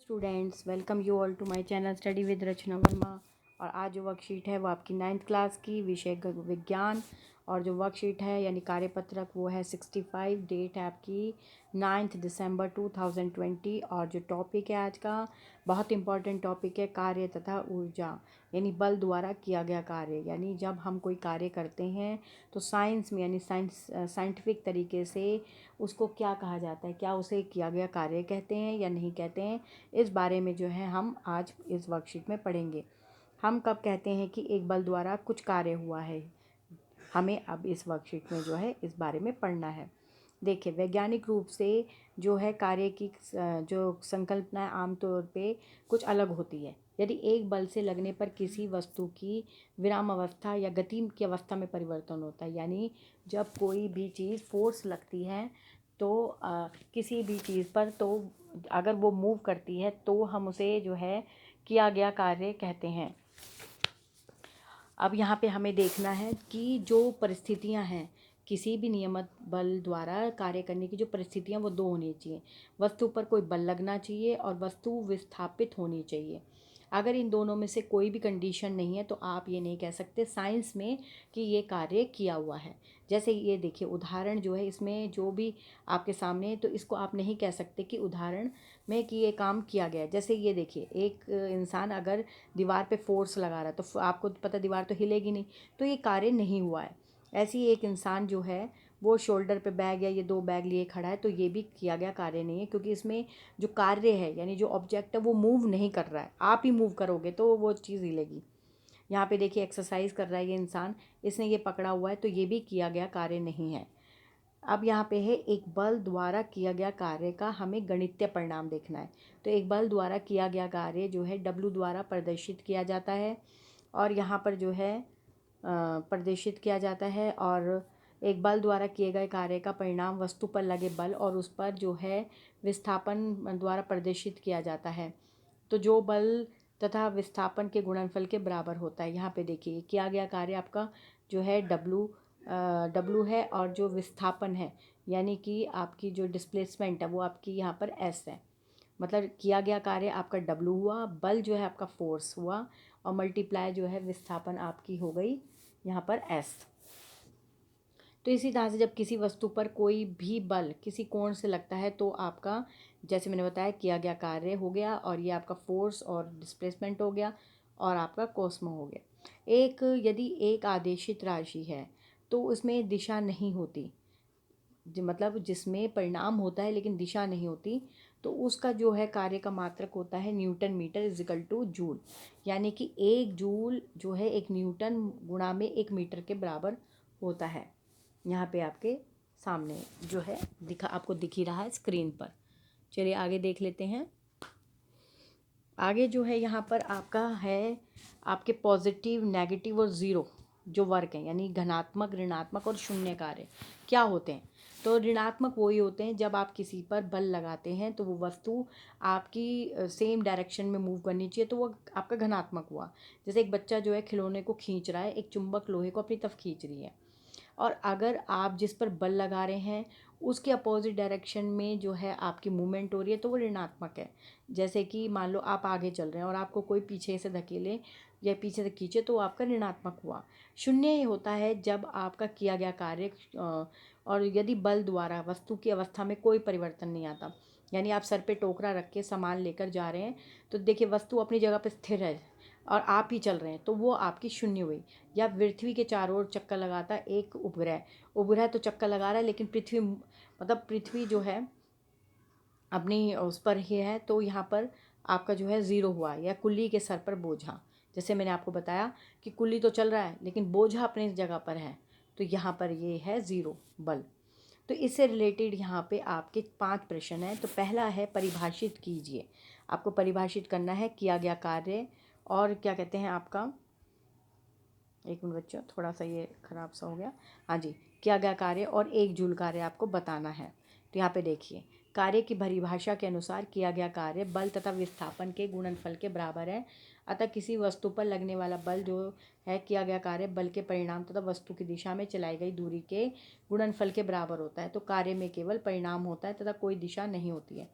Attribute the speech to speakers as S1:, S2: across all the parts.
S1: Students, welcome you all to my channel study with Rachna Verma. और आज जो वर्कशीट है वो आपकी 9th क्लास की विषय विज्ञान, और जो वर्कशीट है यानी कार्यपत्रक वो है 65। डेट है आपकी 9 दिसंबर 2020। और जो टॉपिक है आज का बहुत इंपॉर्टेंट टॉपिक है कार्य तथा ऊर्जा, यानी बल द्वारा किया गया कार्य। यानी जब हम कोई कार्य करते हैं तो साइंस में यानी साइंटिफिक तरीके से उसको क्या कहा जाता है, क्या उसे किया गया कार्य कहते हैं या नहीं कहते हैं, इस बारे में जो है हम आज इस वर्कशीट में पढ़ेंगे। हम कब कहते हैं कि एक बल द्वारा कुछ कार्य हुआ है, हमें अब इस वर्कशीट में जो है इस बारे में पढ़ना है। देखिए, वैज्ञानिक रूप से जो है कार्य की जो संकल्पना आमतौर पे कुछ अलग होती है। यदि एक बल से लगने पर किसी वस्तु की विराम अवस्था या गति की अवस्था में परिवर्तन होता है, यानी जब कोई भी चीज़ फोर्स लगती है तो किसी भी चीज़ पर, तो अगर वो मूव करती है तो हम उसे जो है किया गया कार्य कहते हैं। अब यहाँ पे हमें देखना है कि जो परिस्थितियाँ हैं किसी भी नियमित बल द्वारा कार्य करने की, जो परिस्थितियाँ वो दो होनी चाहिए। वस्तु पर कोई बल लगना चाहिए और वस्तु विस्थापित होनी चाहिए। अगर इन दोनों में से कोई भी कंडीशन नहीं है तो आप ये नहीं कह सकते साइंस में कि ये कार्य किया हुआ है। जैसे ये देखिए उदाहरण जो है इसमें जो भी आपके सामने है, तो इसको आप नहीं कह सकते कि उदाहरण में कि ये काम किया गया है। जैसे ये देखिए, एक इंसान अगर दीवार पे फोर्स लगा रहा है तो आपको पता दीवार तो हिलेगी नहीं, तो ये कार्य नहीं हुआ है। ऐसे ही एक इंसान जो है वो शोल्डर पे बैग या ये दो बैग लिए खड़ा है, तो ये भी किया गया कार्य नहीं है, क्योंकि इसमें जो कार्य है यानी जो ऑब्जेक्ट है वो मूव नहीं कर रहा है। आप ही मूव करोगे तो वो चीज़ हिलेगी। यहाँ पे देखिए एक्सरसाइज कर रहा है ये इंसान, इसने ये पकड़ा हुआ है, तो ये भी किया गया कार्य नहीं है। अब यहाँ पे है एक बल द्वारा किया गया कार्य का हमें गणितीय परिणाम देखना है। तो एक बल द्वारा किया गया कार्य जो है W द्वारा प्रदर्शित किया जाता है, और यहाँ पर जो है प्रदर्शित किया जाता है। और एक बल द्वारा किए गए कार्य का परिणाम वस्तु पर लगे बल और उस पर जो है विस्थापन द्वारा प्रदर्शित किया जाता है। तो जो बल तथा विस्थापन के गुणनफल के बराबर होता है। यहाँ पे देखिए किया गया कार्य आपका जो है W है, और जो विस्थापन है यानी कि आपकी जो डिस्प्लेसमेंट है वो आपकी यहाँ पर S है। मतलब किया गया कार्य आपका W हुआ, बल जो है आपका फोर्स हुआ, और मल्टीप्लाई जो है विस्थापन आपकी हो गई यहाँ पर S। तो इसी तरह से जब किसी वस्तु पर कोई भी बल किसी कोण से लगता है तो आपका, जैसे मैंने बताया, किया गया कार्य हो गया, और ये आपका फोर्स और डिस्प्लेसमेंट हो गया, और आपका कोस्मो हो गया। यदि एक आदेशित राशि है तो उसमें दिशा नहीं होती, मतलब जिसमें परिणाम होता है लेकिन दिशा नहीं होती, तो उसका जो है कार्य का मात्रक होता है newton metre equal to joule. यानी कि एक जूल जो है एक न्यूटन गुणा में 1 मीटर के बराबर होता है। यहाँ पे आपके सामने जो है आपको दिख ही रहा है स्क्रीन पर। चलिए आगे देख लेते हैं। आगे जो है यहाँ पर आपका है आपके पॉजिटिव, नेगेटिव और ज़ीरो जो वर्क हैं, यानी धनात्मक, ऋणात्मक और शून्य कार्य क्या होते हैं। तो ऋणात्मक वही होते हैं जब आप किसी पर बल लगाते हैं तो वो वस्तु आपकी सेम डायरेक्शन में मूव करनी चाहिए, तो वो आपका धनात्मक हुआ। जैसे एक बच्चा जो है खिलौने को खींच रहा है, एक चुंबक लोहे को अपनी तरफ खींच रही है, और अगर आप जिस पर बल लगा रहे हैं उसके अपोजिट डायरेक्शन में जो है आपकी मूवमेंट हो रही है, तो वो ऋणात्मक है। जैसे कि मान लो आप आगे चल रहे हैं और आपको कोई पीछे से धकेले या पीछे से खींचे, तो आपका ऋणात्मक हुआ। शून्य ये होता है जब आपका किया गया कार्य और यदि बल द्वारा वस्तु की अवस्था में कोई परिवर्तन नहीं आता, यानी आप सर पे टोकरा रख के सामान लेकर जा रहे हैं, तो देखिए वस्तु अपनी जगह पे स्थिर है और आप ही चल रहे हैं, तो वो आपकी शून्य हुई। या पृथ्वी के चारों ओर चक्कर लगाता है एक उपग्रह, उपग्रह तो चक्कर लगा रहा है लेकिन पृथ्वी, मतलब पृथ्वी जो है अपनी उस पर ही है, तो यहाँ पर आपका जो है ज़ीरो हुआ। या कुल्ली के सर पर बोझा, जैसे मैंने आपको बताया कि कुल्ली तो चल रहा है लेकिन बोझा अपनी जगह पर है, तो यहाँ पर ये है ज़ीरो बल। तो इससे रिलेटेड यहाँ पे आपके 5 प्रश्न हैं। तो पहला है परिभाषित कीजिए, आपको परिभाषित करना है किया गया कार्य और क्या कहते हैं आपका, एक मिनट बच्चों थोड़ा सा ये ख़राब सा हो गया, हाँ जी, किया गया कार्य और एक जूल कार्य आपको बताना है। तो यहाँ पे देखिए कार्य की परिभाषा के अनुसार किया गया कार्य बल तथा विस्थापन के गुणनफल के बराबर है। अतः किसी वस्तु पर लगने वाला बल जो है किया गया कार्य बल के परिणाम तथा वस्तु की दिशा में चलाई गई दूरी के गुणनफल के बराबर होता है। तो कार्य में केवल परिणाम होता है तथा कोई दिशा नहीं होती है।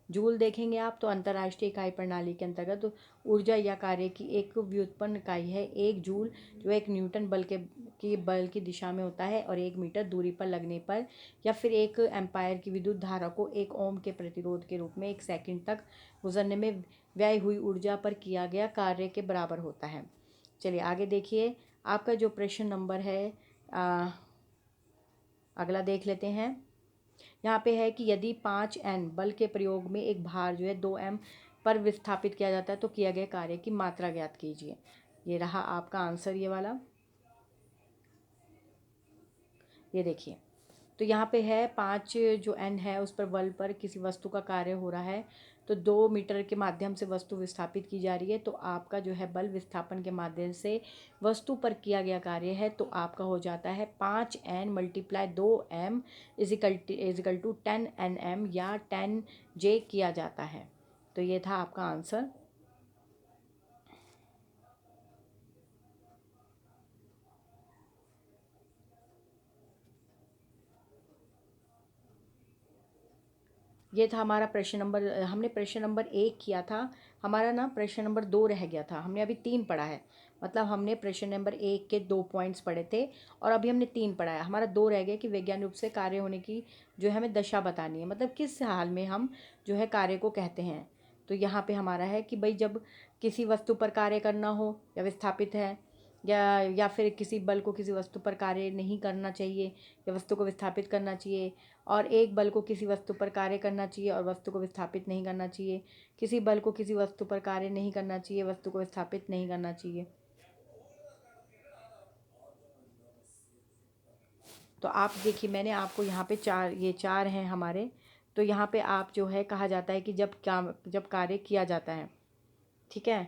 S1: जूल देखेंगे आप तो अंतर्राष्ट्रीय इकाई प्रणाली के अंतर्गत तो ऊर्जा या कार्य की एक व्युत्पन्न इकाई है। एक जूल जो एक न्यूटन बल की दिशा में होता है और 1 मीटर दूरी पर लगने पर या फिर 1 एम्पायर की विद्युत धारा को 1 ओम के प्रतिरोध के रूप में 1 सेकंड तक गुजरने में व्यय हुई ऊर्जा पर किया गया कार्य के बराबर होता है। चलिए आगे देखिए, आपका जो प्रश्न नंबर है अगला देख लेते हैं। यहाँ पे है कि यदि 5N बल के प्रयोग में एक भार जो है 2M पर विस्थापित किया जाता है तो किया गया कार्य की मात्रा ज्ञात कीजिए। ये रहा आपका आंसर, ये वाला। ये देखिए, तो यहाँ पे है 5 जो N है उस पर बल पर किसी वस्तु का कार्य हो रहा है, तो 2 मीटर के माध्यम से वस्तु विस्थापित की जा रही है। तो आपका जो है बल विस्थापन के माध्यम से वस्तु पर किया गया कार्य है, तो आपका हो जाता है 5N multiply 2M is equal to 10Nm या 10J किया जाता है। तो ये था आपका आंसर। ये था हमारा प्रश्न नंबर, हमने प्रश्न नंबर 1 किया था, हमारा ना प्रश्न नंबर 2 रह गया था। हमने अभी 3 पढ़ा है, मतलब हमने प्रश्न नंबर 1 के 2 पॉइंट्स पढ़े थे और अभी हमने 3 पढ़ा है। हमारा 2 रह गया कि वैज्ञानिक रूप से कार्य होने की जो है हमें दशा बतानी है, मतलब किस हाल में हम जो है कार्य को कहते हैं। तो यहाँ पे हमारा है कि भाई जब किसी वस्तु पर कार्य करना हो या विस्थापित है, या फिर किसी बल को किसी वस्तु पर कार्य नहीं करना चाहिए या वस्तु को विस्थापित करना चाहिए, और एक बल को किसी वस्तु पर कार्य करना चाहिए और वस्तु को विस्थापित नहीं करना चाहिए, किसी बल को किसी वस्तु पर कार्य नहीं करना चाहिए, वस्तु को विस्थापित नहीं करना चाहिए। तो आप देखिए, मैंने आपको यहाँ पे ये चार हैं हमारे। तो यहाँ पे आप जो है कहा जाता है कि जब कार्य किया जाता है, ठीक है।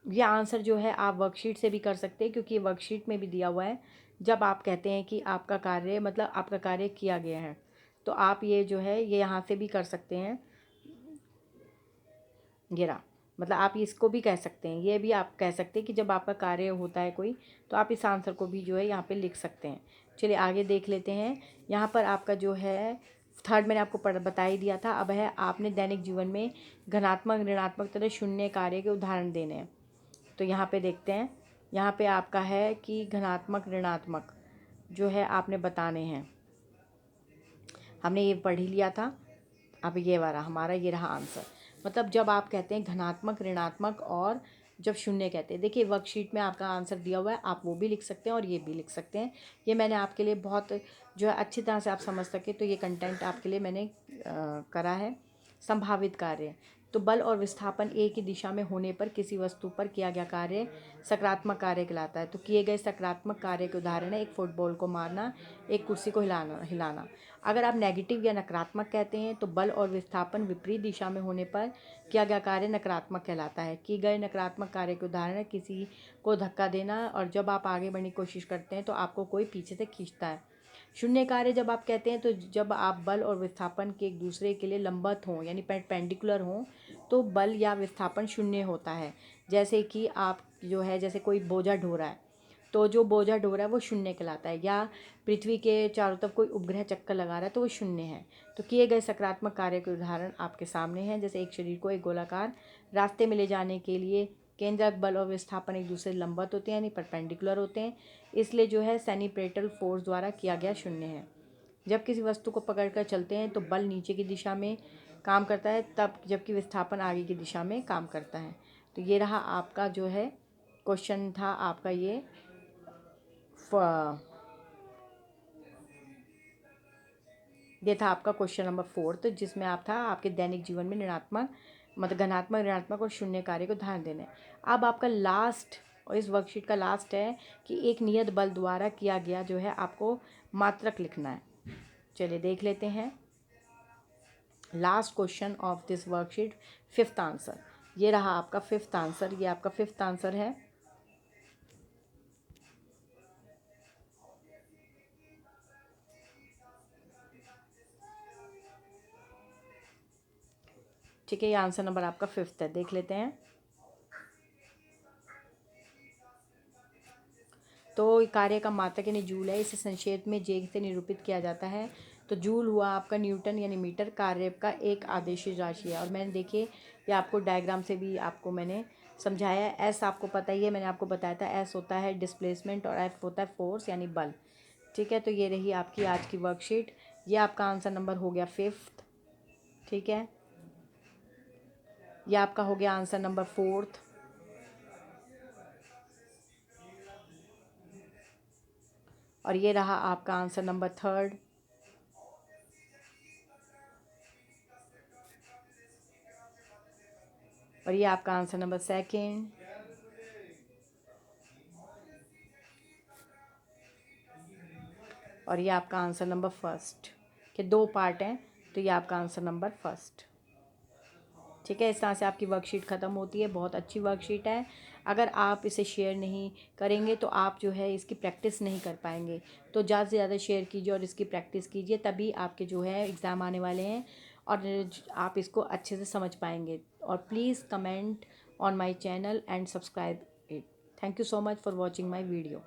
S1: ये आंसर जो है आप वर्कशीट से भी कर सकते हैं, क्योंकि वर्कशीट में भी दिया हुआ है। जब आप कहते हैं कि आपका कार्य, मतलब आपका कार्य किया गया है, तो आप ये जो है ये यहाँ से भी कर सकते हैं। ये रहा, मतलब आप इसको भी कह सकते हैं, ये भी आप कह सकते हैं कि जब आपका कार्य होता है कोई, तो आप इस आंसर को भी जो है यहाँ पे लिख सकते हैं। चलिए आगे देख लेते हैं। यहाँ पर आपका जो है थर्ड मैंने आपको बता ही दिया था। अब है आपने दैनिक जीवन में धनात्मक, ऋणात्मक तथा शून्य कार्य के उदाहरण देने हैं। तो यहाँ पे देखते हैं, यहाँ पे आपका है कि धनात्मक ऋणात्मक जो है आपने बताने हैं। हमने ये पढ़ ही लिया था। अब ये वाला हमारा ये रहा आंसर, मतलब जब आप कहते हैं धनात्मक, ऋणात्मक और जब शून्य कहते हैं। देखिए वर्कशीट में आपका आंसर दिया हुआ है, आप वो भी लिख सकते हैं और ये भी लिख सकते हैं। ये मैंने आपके लिए बहुत जो है अच्छी तरह से आप समझ सके, तो ये कंटेंट आपके लिए मैंने करा है। संभावित कार्य, तो बल और विस्थापन एक ही दिशा में होने पर किसी वस्तु पर किया गया कार्य सकारात्मक कार्य कहलाता है। तो किए गए सकारात्मक कार्य के उदाहरण है एक फुटबॉल को मारना, एक कुर्सी को हिलाना। अगर आप नेगेटिव या नकारात्मक कहते हैं तो बल और विस्थापन विपरीत दिशा में होने पर किया गया कार्य नकारात्मक कहलाता है। किए गए नकारात्मक कार्य के उदाहरण है किसी को धक्का देना, और जब आप आगे बढ़ने की कोशिश करते हैं तो आपको कोई पीछे से खींचता है। शून्य कार्य जब आप कहते हैं तो जब आप बल और विस्थापन के एक दूसरे के लिए लंबवत हों, यानी पेंडिकुलर हों, तो बल या विस्थापन शून्य होता है। जैसे कि आप जो है, जैसे कोई बोझा ढो रहा है, तो जो बोझा ढो रहा है वो शून्य कहलाता है। या पृथ्वी के चारों तरफ कोई उपग्रह चक्कर लगा रहा है तो वो शून्य है। तो किए गए सकारात्मक कार्य के उदाहरण आपके सामने हैं, जैसे एक शरीर को एक गोलाकार रास्ते में ले जाने के लिए केंद्रक बल और विस्थापन एक दूसरे लंबवत होते हैं, यानी परपेंडिकुलर होते हैं, इसलिए जो है सेनिप्रेटल फोर्स द्वारा किया गया शून्य है। जब किसी वस्तु को पकड़कर चलते हैं तो बल नीचे की दिशा में काम करता है, तब जबकि विस्थापन आगे की दिशा में काम करता है। तो ये रहा आपका जो है क्वेश्चन था आपका ये था आपका क्वेश्चन नंबर 4, जिसमें आप था आपके दैनिक जीवन में ऋणात्मक, मतलब धनात्मक, ऋणात्मक और शून्य कार्य को ध्यान देने। अब आपका लास्ट और इस वर्कशीट का लास्ट है कि एक नियत बल द्वारा किया गया जो है आपको मात्रक लिखना है। चलिए देख लेते हैं last question of this worksheet, fifth answer. ये रहा आपका फिफ्थ आंसर, ये आपका फिफ्थ आंसर है। ठीक है, ये आंसर नंबर आपका फिफ्थ है, देख लेते हैं। तो कार्य का मात्रक यानी जूल है, इसे संक्षेप में जे से निरूपित किया जाता है। तो जूल हुआ आपका न्यूटन यानी मीटर, कार्य का एक आदेशित राशि है। और मैंने देखिए ये आपको डायग्राम से भी आपको मैंने समझाया है। एस आपको पता ही है, मैंने आपको बताया था एस होता है डिस्प्लेसमेंट और एफ होता है फोर्स यानी बल। ठीक है, तो ये रही आपकी आज की वर्कशीट। ये आपका आंसर नंबर हो गया 5th। ठीक है, ये आपका हो गया आंसर नंबर 4th। और ये रहा आपका आंसर नंबर 3rd। और ये आपका आंसर नंबर 2nd। और ये आपका आंसर नंबर 1st। के 2 पार्ट हैं, तो ये आपका आंसर नंबर 1st। ठीक है, इस तरह से आपकी वर्कशीट ख़त्म होती है। बहुत अच्छी वर्कशीट है। अगर आप इसे शेयर नहीं करेंगे तो आप जो है इसकी प्रैक्टिस नहीं कर पाएंगे। तो ज़्यादा से ज़्यादा शेयर कीजिए और इसकी प्रैक्टिस कीजिए, तभी आपके जो है एग्ज़ाम आने वाले हैं और आप इसको अच्छे से समझ पाएंगे। और please comment on my channel and subscribe it. Thank you so much for watching my video.